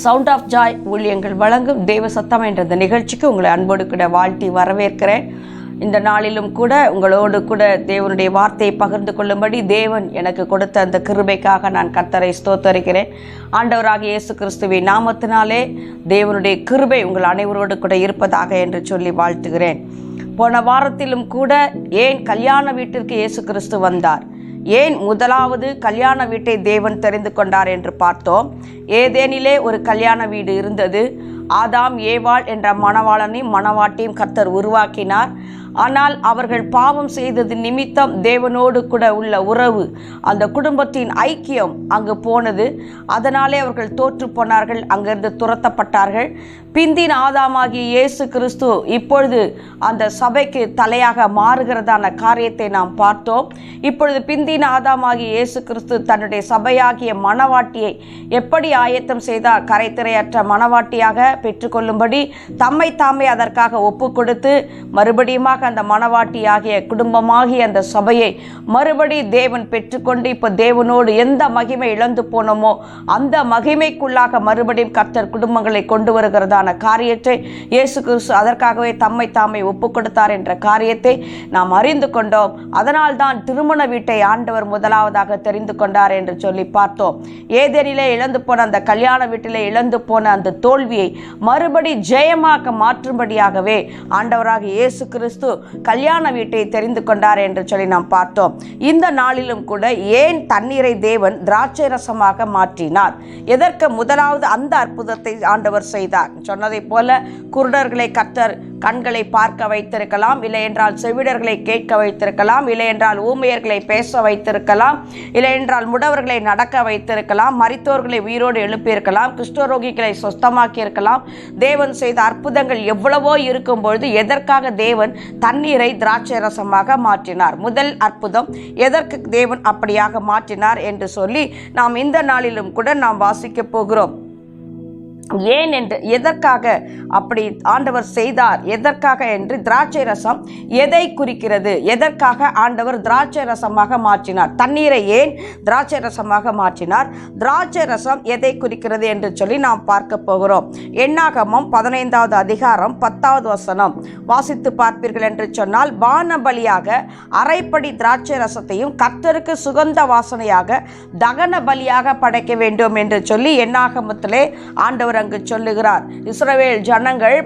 Sound of Joy ஊழியங்கள் வழங்கும் தேவ சத்தம் என்ற இந்த நிகழ்ச்சிக்கு உங்களை அன்போடு கூட வாழ்த்தி வரவேற்கிறேன். இந்த நாளிலும் கூட உங்களோடு கூட தேவனுடைய வார்த்தையை பகிர்ந்து கொள்ளும்படி தேவன் எனக்கு கொடுத்த அந்த கிருபைக்காக நான் கர்த்தரை ஸ்தோத்தரிக்கிறேன். ஆண்டவராகிய இயேசு கிறிஸ்துவின் நாமத்தினாலே தேவனுடைய கிருபை உங்கள் அனைவரோடு கூட இருப்பதாக என்று சொல்லி வாழ்த்துகிறேன். போன வாரத்திலும் கூட ஏன் கல்யாண வீட்டிற்கு இயேசு கிறிஸ்து வந்தார், ஏன் முதலாவது கல்யாண வீட்டை தேவன் தெரிந்து கொண்டார் என்று பார்த்தோம். ஏதேனிலே ஒரு கல்யாண வீடு இருந்தது. ஆதாம் ஏவாள் என்ற மணவாளனையும் மணவாட்டியும் கர்த்தர் உருவாக்கினார். ஆனால் அவர்கள் பாவம் செய்தது நிமித்தம் தேவனோடு கூட உள்ள உறவு, அந்த குடும்பத்தின் ஐக்கியம் அங்கு போனது. அதனாலே அவர்கள் தோற்று போனார்கள், அங்கிருந்து துரத்தப்பட்டார்கள். பிந்தின் ஆதாமாகிய இயேசு கிறிஸ்து இப்பொழுது அந்த சபைக்கு தலையாக மாறுகிறதான காரியத்தை நாம் பார்த்தோம். இப்பொழுது பிந்தின் ஆதாமாகிய இயேசு கிறிஸ்து தன்னுடைய சபையாகிய மணவாட்டியை எப்படி ஆயத்தம் செய்தார்? கரைத்திரையற்ற மணவாட்டியாக பெற்றுக்கொள்ளும்படி தம்மை தாமே அதற்காக ஒப்பு கொடுத்து மறுபடியுமாக அந்த மணவாட்டியாகிய குடும்பமாகிய அந்த சபையை மறுபடி தேவன் பெற்றுக்கொண்டு இப்போ தேவனோடு எந்த மகிமை இழந்து போனோமோ அந்த மகிமைக்குள்ளாக மறுபடியும் கர்த்தர் குடும்பங்களை கொண்டு வருகிறதான காரியத்தை இயேசு கிறிஸ்து அதற்காகவே தம்மை தாமே ஒப்பு கொடுத்தார் என்ற காரியத்தை நாம் அறிந்து கொண்டோம். அதனால்தான் திருமண வீட்டை ஆண்டவர் முதலாவதாக தெரிந்து கொண்டார் என்று சொல்லி பார்த்தோம். ஏதேனிலே இழந்து போன அந்த கல்யாண வீட்டிலே இழந்து போன அந்த தோல்வியை மறுபடி ஜெயமாக்க மாற்றும்படியாகவே ஆண்டவராக இயேசு கிறிஸ்து கல்யாண வீட்டை தெரிந்து கொண்டார் என்று சொல்லி நாம் பார்த்தோம். இந்த நாளிலும் கூட ஏன் தண்ணீரை தேவன் திராட்சை ரசமாக மாற்றினார்? எதற்கு முதலாவது அந்த அற்புதத்தை ஆண்டவர் செய்தார்? சொன்னதை போல குருடர்களை கர்த்தர் கண்களை பார்க்க வைத்திருக்கலாம், இல்லை என்றால் செவிடர்களை கேட்க வைத்திருக்கலாம், இல்லை என்றால் ஊமையர்களை பேச வைத்திருக்கலாம், இல்லை என்றால் முடவர்களை நடக்க வைத்திருக்கலாம், மரித்தோர்களை உயிரோடு எழுப்பியிருக்கலாம், குஷ்டரோகிகளை சொஸ்தமாக்கி இருக்கலாம். தேவன் செய்த அற்புதங்கள் எவ்வளவோ இருக்கும் பொழுது எதற்காக தேவன் தண்ணீரை திராட்சை ரசமாக மாற்றினார்? முதல் அற்புதம் எதற்கு தேவன் அப்படியாக மாற்றினார் என்று சொல்லி நாம் இந்த நாளிலும் கூட நாம் வாசிக்க போகிறோம். ஏன் என்று, எதற்காக அப்படி ஆண்டவர் செய்தார், எதற்காக என்று, திராட்சை ரசம் எதை குறிக்கிறது, எதற்காக ஆண்டவர் திராட்சை ரசமாக மாற்றினார், தண்ணீரை ஏன் திராட்சை ரசமாக மாற்றினார், திராட்சை ரசம் எதை குறிக்கிறது என்று சொல்லி நாம் பார்க்க போகிறோம். என்னாகமம் 15வது அதிகாரம் 10வது வசனம் வாசித்து பார்ப்பீர்கள் என்று சொன்னால், பானபலியாக அரைப்படி திராட்சை ரசத்தையும் கர்த்தருக்கு சுகந்த வாசனையாக தகன பலியாக படைக்க வேண்டும் என்று சொல்லி என்னாகமத்திலே ஆண்டவர் அங்கு சொல்லுகிறார். இஸ்ரவேல் ஜனங்கள்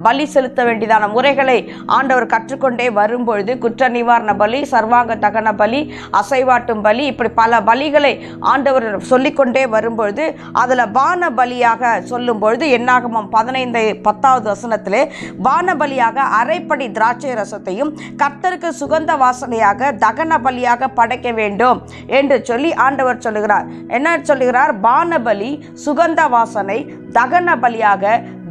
பலி செலுத்த வேண்டியதான முறைகளை ஆண்டவர் கற்றுக்கொண்டே வரும்பொழுது குற்ற நிவாரண பலி, சர்வாங்க தகன பலி, அசைவாட்டும் பலி, இப்படி பல பலிகளை ஆண்டவர் சொல்லிக்கொண்டே வரும்பொழுது அதில் பான பலியாக சொல்லும் பொழுது என்னாகமம் 15:10வது வசனத்திலே பான பலியாக அரைப்படி திராட்சை ரசத்தையும் கர்த்தருக்கு சுகந்த வாசனையாக தகன பலியாக படைக்க வேண்டும் என்று சொல்லி ஆண்டவர் சொல்லுகிறார். என்ன சொல்லுகிறார்? பான பலி, சுகந்த வாசனை, தகன பலியாக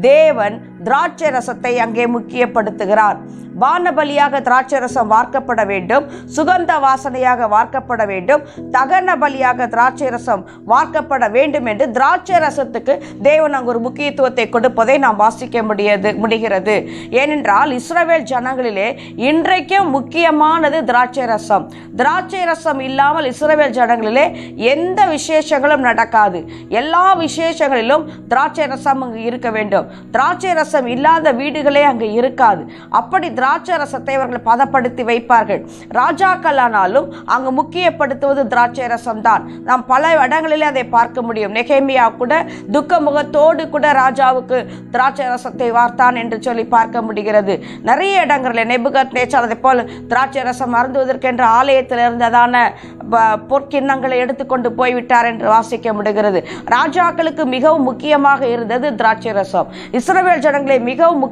தேவன் திராட்சை ரசத்தை அங்கே முக்கியப்படுத்துகிறார். பானபலியாக திராட்சை ரசம் வார்க்கப்பட வேண்டும், சுகந்த வாசனையாக வார்க்கப்பட வேண்டும், தகன பலியாக திராட்சை ரசம் வார்க்கப்பட வேண்டும் என்று திராட்சை ரசத்துக்கு தேவன் அங்கு ஒரு முக்கியத்துவத்தை கொடுப்பதை நாம் வாசிக்க முடிகிறது. ஏனென்றால் இஸ்ரவேல் ஜனங்களிலே இன்றைக்கும் முக்கியமானது திராட்சை ரசம். திராட்சை ரசம் இல்லாமல் இஸ்ரவேல் ஜனங்களிலே எந்த விசேஷங்களும் நடக்காது. எல்லா விசேஷங்களிலும் திராட்சை ரசம் அங்கு இருக்க வேண்டும். திராட்சை ரசம் இல்லாத வீடுகளே அங்கு இருக்காது. அப்படி திராட்சை ரசத்தை அவர்கள் பதப்படுத்தி வைப்பார்கள். ராஜாக்களானாலும் அங்கு முக்கியப்படுத்துவது திராட்சை ரசம் தான். நாம் பல இடங்களிலே அதை பார்க்க முடியும். நெகேமியா கூட துக்க முகத்தோடு கூட ராஜாவுக்கு திராட்சை ரசத்தை வார்த்தான் என்று சொல்லி பார்க்க முடிகிறது. நிறைய இடங்களில் நேபுகத்நேச்சார் அதை போல் திராட்சை ரசம் அருந்துவதற்கென்று ஆலயத்தில் இருந்ததான பொற்கிண்ணங்களை எடுத்துக்கொண்டு போய்விட்டார் என்று வாசிக்க முடிகிறது. ராஜாக்களுக்கு மிகவும் முக்கியமாக இருந்தது திராட்சை ரசம். இஸ்ரவேல் ஜனங்களை மிகவும்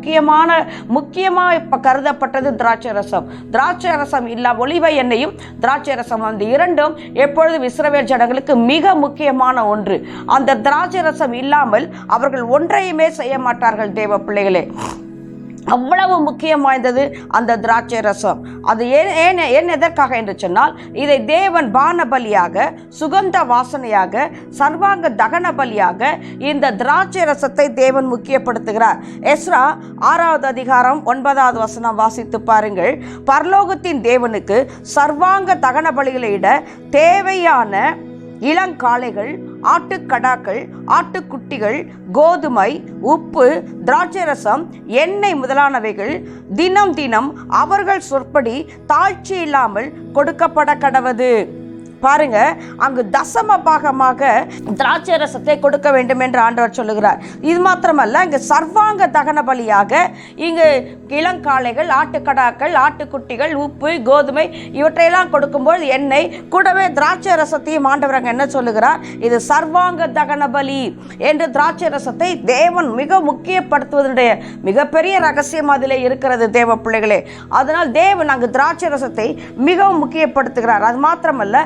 முக்கியமாக கருதப்பட்டது திராட்சை ரசம். திராட்சை ரசம் இல்லா ஒலிவ எண்ணெயும் திராட்சை ரசம், அந்த இரண்டும் எப்பொழுதும் இஸ்ரவேல் ஜனங்களுக்கு மிக முக்கியமான ஒன்று. அந்த திராட்சை ரசம் இல்லாமல் அவர்கள் ஒன்றையுமே செய்ய மாட்டார்கள் தேவ பிள்ளைகளே. அவ்வளவு முக்கியம் வாய்ந்தது அந்த திராட்சை ரசம். அது ஏன் எதற்காக என்று சொன்னால், இதை தேவன் பான பலியாக, சுகந்த வாசனையாக, சர்வாங்க தகன பலியாக இந்த திராட்சை ரசத்தை தேவன் முக்கியப்படுத்துகிறார். எஸ்ரா 6வது அதிகாரம் 9வது வசனம் வாசித்து பாருங்கள். பரலோகத்தின் தேவனுக்கு சர்வாங்க தகன பலிகளை இட தேவையான இளங்காளைகள் ஆட்டுக்கடாக்கள், ஆட்டுக்குட்டிகள், கோதுமை, உப்பு, திராட்சை ரசம், எண்ணெய் முதலானவைகள் தினம் தினம் அவர்கள் சொற்படி தாழ்ச்சி இல்லாமல் கொடுக்கப்பட கடவது. பாருங்க, அங்கு தசம பாகமாக திராட்சை ரசத்தை கொடுக்க வேண்டும் என்று ஆண்டவர் சொல்லுகிறார். இது மாத்திரமல்ல, இங்கு சர்வாங்க தகன பலியாக இங்கு இளங்காளைகள், ஆட்டுக்கடாக்கள், ஆட்டுக்குட்டிகள், உப்பு, கோதுமை இவற்றையெல்லாம் கொடுக்கும்போது எண்ணெய் கூடவே திராட்சை ரசத்தையும் ஆண்டவர் அங்கே என்ன சொல்லுகிறார்? இது சர்வாங்க தகன பலி என்று திராட்சை ரசத்தை தேவன் மிக முக்கியப்படுத்துவதனுடைய மிகப்பெரிய ரகசியம் அதிலே இருக்கிறது தேவ பிள்ளைகளே. அதனால் தேவன் அங்கு திராட்சை ரசத்தை மிகவும் முக்கியப்படுத்துகிறார். அது மாத்திரமல்ல,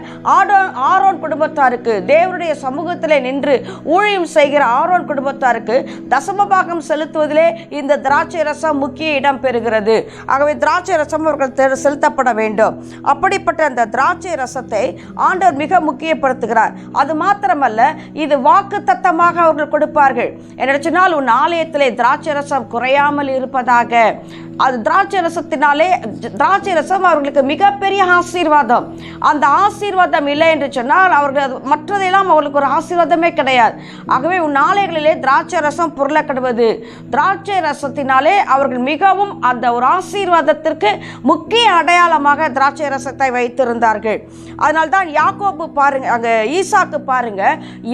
ஆரோன் குடும்பத்தாருக்கு, தேவனுடைய சமூகத்திலே நின்று ஊழியம் செய்கிற ஆரோன் குடும்பத்தாருக்கு தசமபாகம் செலுத்துவதிலே இந்த திராட்சை ரசம் முக்கிய இடம் பெறுகிறது. ஆகவே திராட்சை ரசம் அவர்கள் செலுத்தப்பட வேண்டும். அப்படிப்பட்ட அந்த திராட்சை ரசத்தை ஆண்டவர் மிக முக்கியப்படுத்துகிறார். அது மாத்திரமல்ல, இது வாக்கு தத்தமாக அவர்கள் கொடுப்பார்கள். என்ன சொன்னால், உன் ஆலயத்திலே திராட்சை ரசம் குறையாமல் இருப்பதாக. அது திராட்சை ரசத்தினாலே, திராட்சை ரசம் அவர்களுக்கு மிகப்பெரிய ஆசீர்வாதம். அந்த ஆசீர்வாதம் இல்லை என்று சொன்னால் அவர்கள் மற்றதெல்லாம் அவர்களுக்கு ஒரு ஆசீர்வாதமே கிடையாது. ஆகவே உன் ஆலயங்களிலே திராட்சை ரசம் புரளக்கடுவது. திராட்சை ரசத்தினாலே அவர்கள் மிகவும் அந்த ஒரு ஆசீர்வாதத்திற்கு முக்கிய அடையாளமாக திராட்சை ரசத்தை வைத்திருந்தார்கள். அதனால்தான் யாக்கோபு பாருங்க, அங்கே ஈசாக்கு பாருங்க,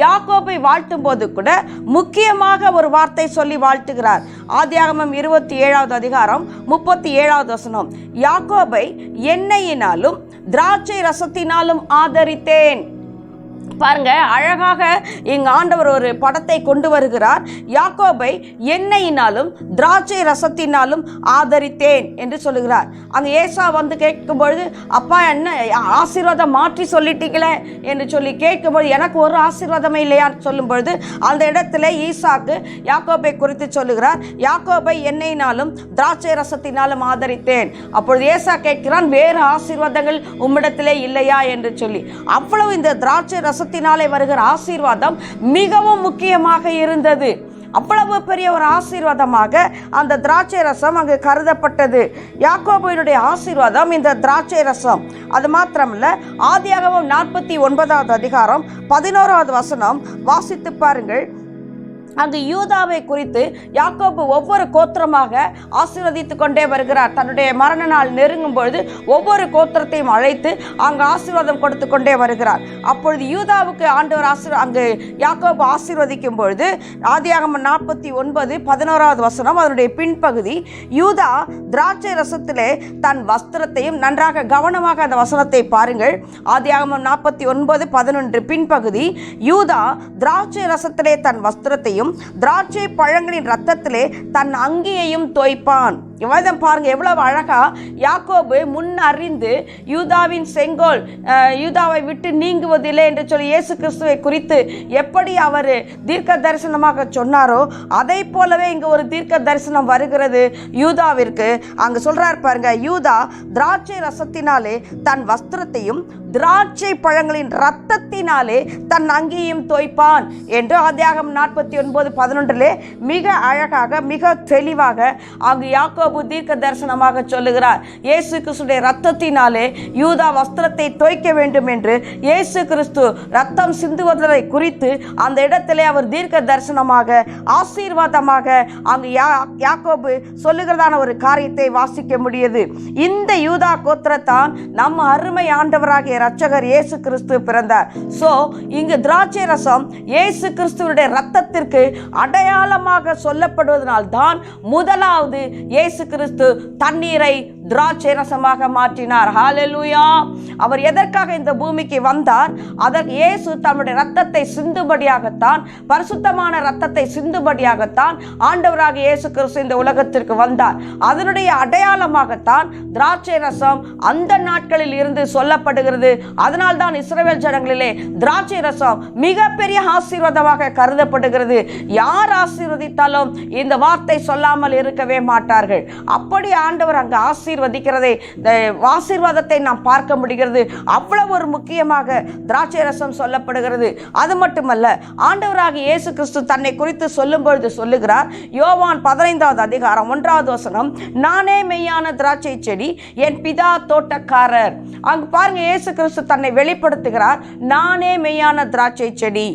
யாக்கோபை வாழ்த்தும் போது கூட முக்கியமாக ஒரு வார்த்தை சொல்லி வாழ்த்துகிறார். ஆதியாகமம் 27வது அதிகாரம் 37வது வசனம், யாக்கோபை எண்ணெயினாலும் திராட்சை ரசத்தினாலும் ஆதரித்தேன். பாருங்க, அழகாக இங்கு ஆண்டவர் ஒரு படத்தை கொண்டு வருகிறார். யாக்கோபை எண்ணெயினாலும் திராட்சை ரசத்தினாலும் ஆதரித்தேன் என்று சொல்லுகிறார். அங்கே ஏசா வந்து கேட்கும்பொழுது, அப்பா என்ன ஆசீர்வாதம் மாற்றி சொல்லிட்டீங்களே என்று சொல்லி கேட்கும்பொழுது, எனக்கு ஒரு ஆசீர்வாதமே இல்லையான்னு சொல்லும் பொழுது அந்த இடத்துல ஈசாக்கு யாக்கோபை குறித்து சொல்லுகிறார், யாக்கோபை எண்ணெயினாலும் திராட்சை ரசத்தினாலும் ஆதரித்தேன். அப்பொழுது ஏசா கேட்கிறான், வேறு ஆசீர்வாதங்கள் உம்மிடத்திலே இல்லையா என்று சொல்லி. அவ்வளவு இந்த திராட்சை ரசத்தினாலே வருகிற ஆசீர்வாதம் மிகவும் முக்கியமாக இருந்தது. அவ்வளவு பெரிய ஒரு ஆசீர்வாதமாக அந்த திராட்சை ரசம் அங்கு கருதப்பட்டது. யாக்கோபுவினுடைய ஆசீர்வாதம் இந்த திராட்சை ரசம். அது மாத்திரமல்ல, ஆதியாகமம் 49வது அதிகாரம் 11வது வசனம் வாசித்து பாருங்கள். அங்கு யூதாவை குறித்து யாக்கோபு ஒவ்வொரு கோத்திரமாக ஆசீர்வதித்து கொண்டே வருகிறார். தன்னுடைய மரண நாள் நெருங்கும் பொழுது ஒவ்வொரு கோத்திரத்தையும் அழைத்து அங்கு ஆசீர்வாதம் கொடுத்து கொண்டே வருகிறார். அப்பொழுது யூதாவுக்கு ஆண்டவர் அங்கு யாக்கோபு ஆசீர்வதிக்கும் பொழுது ஆதியாகமம் 49:11வது வசனம் அதனுடைய பின்பகுதி, யூதா திராட்சை ரசத்திலே தன் வஸ்திரத்தையும், நன்றாக கவனமாக அந்த வசனத்தை பாருங்கள், ஆதியாகமம் 49:11 பின்பகுதி, யூதா திராட்சை ரசத்திலே தன் வஸ்திரத்தையும் திராட்சை பழங்களின் ரத்தத்திலே தன் அங்கியையும் தோய்ப்பான். இவ்வாறு பாருங்க, எவ்வளவு அழகா யாக்கோபு முன் அறிந்து யூதாவின் செங்கோல் யூதாவை விட்டு நீங்குவதில்லை என்று சொல்லி இயேசு கிறிஸ்துவை குறித்து எப்படி அவர் தீர்க்க தரிசனமாக சொன்னாரோ அதை போலவே இங்கு ஒரு தீர்க்க தரிசனம் வருகிறது யூதாவிற்கு. அங்கு சொல்றார் பாருங்க, யூதா திராட்சை ரசத்தினாலே தன் வஸ்திரத்தையும் திராட்சை பழங்களின் ரத்தத்தினாலே தன் அங்கியையும் தோய்ப்பான் என்று ஆதியாகமம் 49:11 மிக அழகாக, மிக தெளிவாக அங்கு யாக்கோபு தீர்க்க தரிசனமாக சொல்லுகிறார். இயேசு கிறிஸ்துடைய ரத்தத்தினாலே யூதா வஸ்திரத்தை தோய்க்க வேண்டும் என்று இயேசு கிறிஸ்து ரத்தம் சிந்துவதை குறித்து அந்த இடத்திலே அவர் தீர்க்க தரிசனமாக, ஆசீர்வாதமாக அங்கு யாக்கோபு சொல்லுகிறதான ஒரு காரியத்தை வாசிக்க முடியுது. இந்த யூதா கோத்திரத்தான் நம்ம அருமை ஆண்டவராகிய இரட்சகர் இயேசு கிறிஸ்து பிறந்தார். சோ இங்கு திராட்சை ரசம் இயேசு கிறிஸ்துவுடைய ரத்தத்திற்கு அடையாளமாக சொல்லப்படுவதனால் தான் முதலாவது இயேசு கிறிஸ்து தண்ணீரை திராட்சை ரசமாக மாற்றினார். ஹல்லேலூயா! அவர் எதற்காக இந்த பூமிக்கு வந்தார்? அதற்கு இயேசு தம்முடைய ரத்தத்தை சிந்தும்படியாகத்தான், பரிசுத்தமான ரத்தத்தை சிந்தும்படியாகத்தான் ஆண்டவராக இயேசு கிறிஸ்து இந்த உலகத்திற்கு வந்தார். அதனுடைய அடையாளமாகத்தான் திராட்சை ரசம் அந்த நாட்களில் இருந்து சொல்லப்படுகிறது. அதனால்தான் இஸ்ரவேல் ஜனங்களிலே திராட்சை ரசம் மிகப்பெரிய ஆசீர்வாதமாக கருதப்படுகிறது. யார் ஆசீர்வதித்தாலும் இந்த வார்த்தை சொல்லாமல் இருக்கவே மாட்டார்கள். அப்படி ஆண்டவர் அங்கு ஆசீர்வதிக்கிறதை, ஆசீர்வாதத்தை நாம் பார்க்க முடிகிறது. அவ்வளவு ஒரு முக்கியமாக திராட்சை ரசம் சொல்லப்படுகிறது. அது மட்டுமல்ல, ஆண்டவராக இயேசு கிறிஸ்து தன்னை குறித்து சொல்லும் பொழுது சொல்லுகிறார், யோவான் 15வது அதிகாரம் 1வது வசனம், நானே மெய்யான திராட்சை செடி, என் பிதா தோட்டக்காரர். அங்கு பாருங்க, இயேசு கிறிஸ்து தன்னை வெளிப்படுத்துகிறார், நானே மெய்யான திராட்சை செடி.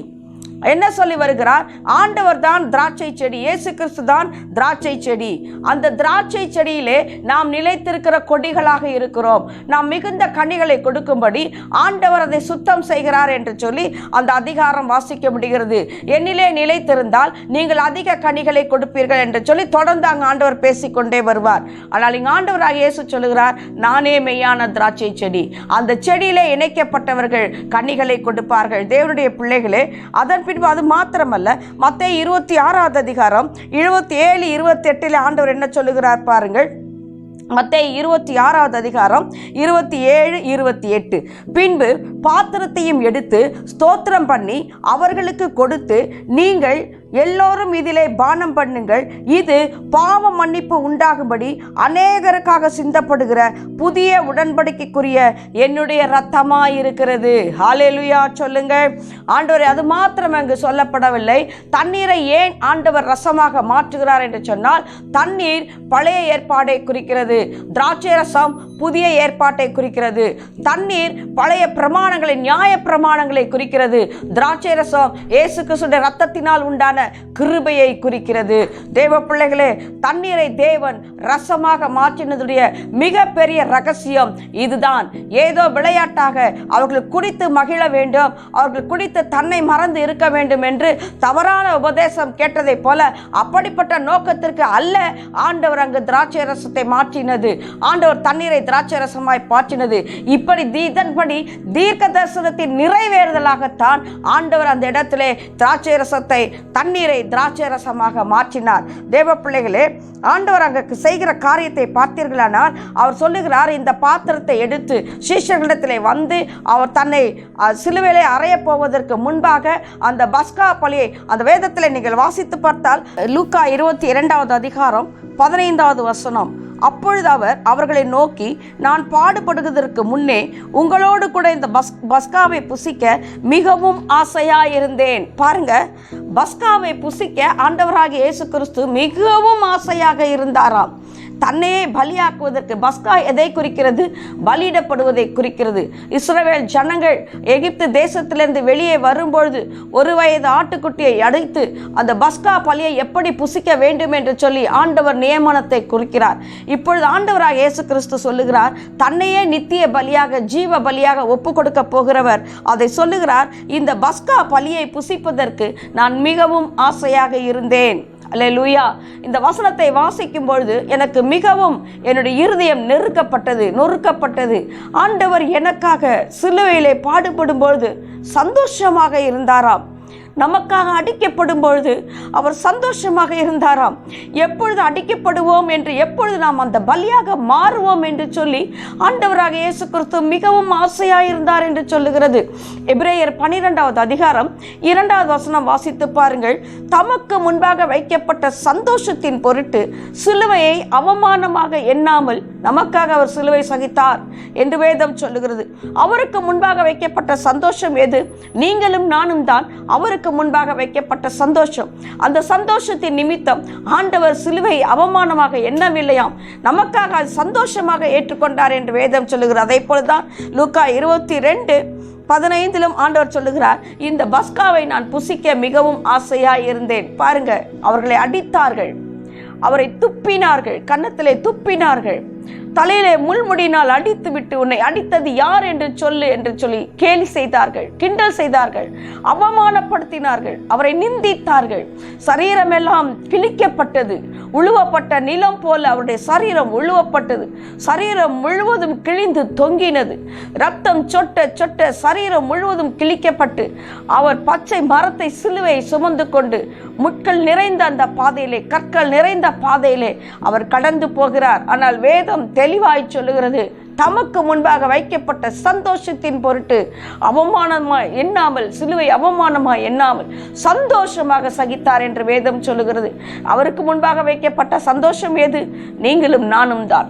என்ன சொல்லி வருகிறார்? ஆண்டவர் தான் திராட்சை செடி, இயேசு கிறிஸ்து தான் திராட்சை செடி. அந்த திராட்சை செடியிலே நாம் நிலைத்திருக்கிற கொடிகளாக இருக்கிறோம். நாம் மிகுந்த கனிகளை கொடுக்கும்படி ஆண்டவர் அதை சுத்தம் செய்கிறார் என்று சொல்லி அந்த அதிகாரம் வாசிக்க முடிகிறது. என்னிலே நிலைத்திருந்தால் நீங்கள் அதிக கனிகளை கொடுப்பீர்கள் என்று சொல்லி தொடர்ந்து அங்கு ஆண்டவர் பேசிக்கொண்டே வருவார். ஆனால் இங்கு ஆண்டவராக இயேசு சொல்லுகிறார், நானே மெய்யான திராட்சை செடி. அந்த செடியிலே இணைக்கப்பட்டவர்கள் கனிகளை கொடுப்பார்கள். தேவனுடைய பிள்ளைகளே, அதன் பின்பு அது மாத்திரமல்ல, மத்தேயு 26வது அதிகாரம் 27, 28 ஆண்டவர் என்ன சொல்லுகிறார் பாருங்கள். மத்தேயு 26வது அதிகாரம் 27, 28. பின்பு பாத்திரத்தையும் எடுத்து ஸ்தோத்திரம் பண்ணி அவர்களுக்கு கொடுத்து, நீங்கள் எல்லோரும் இதிலே பானம் பண்ணுங்கள், இது பாவ மன்னிப்பு உண்டாகும்படி அநேகருக்காக சிந்தப்படுகிற புதிய உடன்படிக்கைக்குரிய என்னுடைய இரத்தமாயிருக்கிறது. ஹல்லேலூயா சொல்லுங்கள். ஆண்டவர் அது மாத்திரம் அங்கு சொல்லப்படவில்லை. தண்ணீரை ஏன் ஆண்டவர் ரசமாக மாற்றுகிறார் என்று சொன்னால், தண்ணீர் பழைய ஏற்பாடை குறிக்கிறது, திராட்சை ரசம் புதிய ஏற்பாட்டை குறிக்கிறது. தண்ணீர் பழைய பிரமாணங்களை, நியாய பிரமாணங்களை குறிக்கிறது. திராட்சை ரசம் இயேசு கிறிஸ்துவின் இரத்தத்தினால் உண்டான கிருபையை குறிக்கிறது. தேவ பிள்ளைகளே, தண்ணீரை தேவன் ரசமாக மாற்றினதுடைய மிகப்பெரிய ரகசியம் இதுதான். ஏதோ விளையாட்டாக அவர்கள் குடித்து மகிழ வேண்டும், அவர்கள் குடித்து தன்னை மறந்து இருக்க வேண்டும் என்று தவறான உபதேசம் கேட்டதை போல அப்படிப்பட்ட நோக்கத்திற்கு அல்ல ஆண்டவர் அங்கு திராட்சை ரசத்தை மாற்றினது. ஆண்டவர் தண்ணீரை திராட்சை ரசமாய் மாற்றினது. இப்படி இதன்படி தீர்க்க தரிசனத்தின் நிறைவேறுதலாகத்தான் ஆண்டவர் அந்த இடத்திலே திராட்சை ரசத்தை, தண்ணீரை திராட்சை ரசமாக மாற்றினார். தேவ பிள்ளைகளே, ஆண்டவர் அங்கு செய்கிற காரியத்தை பார்த்தீர்களானால், அவர் சொல்லுகிறார், இந்த பாத்திரத்தை எடுத்து சீஷர்களிடத்திலே வந்து அவர் தன்னை சிலுவையிலே அறைய போவதற்கு முன்பாக அந்த பஸ்கா பலியை அந்த வேதத்திலே நீங்கள் வாசித்து பார்த்தால் லூக்கா 22வது அதிகாரம் 15வது வசனம், அப்பொழுது அவர் அவர்களை நோக்கி, நான் பாடுபடுவதற்கு முன்னே உங்களோடு கூட இந்த பஸ்காவை புசிக்க மிகவும் ஆசையாயிருந்தேன். பாருங்க, பஸ்காவை புசிக்க ஆண்டவராகிய இயேசு கிறிஸ்து மிகவும் ஆசையாக இருந்தாராம். தன்னையே பலியாக்குவதற்கு. பஸ்கா எதை குறிக்கிறது? பலியிடப்படுவதை குறிக்கிறது. இஸ்ரவேல் ஜனங்கள் எகிப்து தேசத்திலிருந்து வெளியே வரும்பொழுது 1 வயது ஆட்டுக்குட்டியை அடைத்து அந்த பஸ்கா பலியை எப்படி புசிக்க வேண்டும் என்று சொல்லி ஆண்டவர் நியமனத்தை குறிக்கிறார். இப்பொழுது ஆண்டவராக இயேசு கிறிஸ்து சொல்லுகிறார், தன்னையே நித்திய பலியாக, ஜீவ பலியாக ஒப்பு கொடுக்க போகிறவர் அதை சொல்லுகிறார், இந்த பஸ்கா பலியை புசிப்பதற்கு நான் மிகவும் ஆசையாக இருந்தேன். அல்லேலூயா. இந்த வசனத்தை வாசிக்கும் பொழுது எனக்கு மிகவும் என்னுடைய இருதயம் நொறுக்கப்பட்டது. ஆண்டவர் எனக்காக சிலுவையிலே பாடுபடும் பொழுது சந்தோஷமாக இருந்தாராம். நமக்காக அடிக்கப்படும் பொழுது அவர் சந்தோஷமாக இருந்தாராம். எப்பொழுது அடிக்கப்படுவோம் என்று, எப்பொழுது நாம் அந்த பலியாக மாறுவோம் என்று சொல்லி ஆண்டவராக இயேசு கிறிஸ்து மிகவும் ஆசையாயிருந்தார் என்று சொல்லுகிறது. எபிரேயர் 12வது அதிகாரம் 2வது வசனம் வாசித்து பாருங்கள். தமக்கு முன்பாக வைக்கப்பட்ட சந்தோஷத்தின் பொருட்டு சிலுவையை அவமானமாக எண்ணாமல் நமக்காக அவர் சிலுவை சகித்தார் என்று வேதம் சொல்லுகிறது. அவருக்கு முன்பாக வைக்கப்பட்ட சந்தோஷம் எது? நீங்களும் நானும் தான் அவருக்கு முன்பாக வைக்கப்பட்ட சந்தோஷம். அந்த சந்தோஷத்தின் நிமித்தம் ஆண்டவர் சிலுவை அவமானமாக எண்ணவில்லையாம், நமக்காக அது சந்தோஷமாக ஏற்றுக்கொண்டார் என்று வேதம் சொல்லுகிறது. அதே போலதான் லூக்கா 22:15 ஆண்டவர் சொல்லுகிறார், இந்த பஸ்காவை நான் புசிக்க மிகவும் ஆசையாய் இருந்தேன். பாருங்க, அவர்களை அடித்தார்கள், அவரை துப்பினார்கள், கன்னத்திலே துப்பினார்கள், தலையிலே முள்முடியினால் அடித்து விட்டு உன்னை அடித்தது யார் என்று சொல்லி கேலி செய்தார்கள், கிண்டல் செய்தார்கள், அவமானப்படுத்தினார்கள், அவரை நிந்தித்தார்கள். சரீரமெல்லாம் கிழிக்கப்பட்டது, உழுவப்பட்ட நிலம் போல அவருடைய சரீரம் உழுவப்பட்டது. சரீரம் முழுவதும் கிழிந்து தொங்கினது. ரத்தம் சொட்ட சொட்ட சரீரம் முழுவதும் கிழிக்கப்பட்டு அவர் பச்சை மரத்தை சிலுவை சுமந்து கொண்டு முட்கள் நிறைந்த அந்த பாதையிலே, கற்கள் நிறைந்த பாதையிலே அவர் கடந்து போகிறார். ஆனால் வேதம் தெளிவாய் சொல்லுகிறது, தமக்கு முன்பாக வைக்கப்பட்ட சந்தோஷத்தின் பொருட்டு அவமானமாய் எண்ணாமல், சிலுவை அவமானமாய் எண்ணாமல் சந்தோஷமாக சகித்தார் என்று வேதம் சொல்லுகிறது. அவருக்கு முன்பாக வைக்கப்பட்ட சந்தோஷம் எது? நீங்களும் நானும் தான்.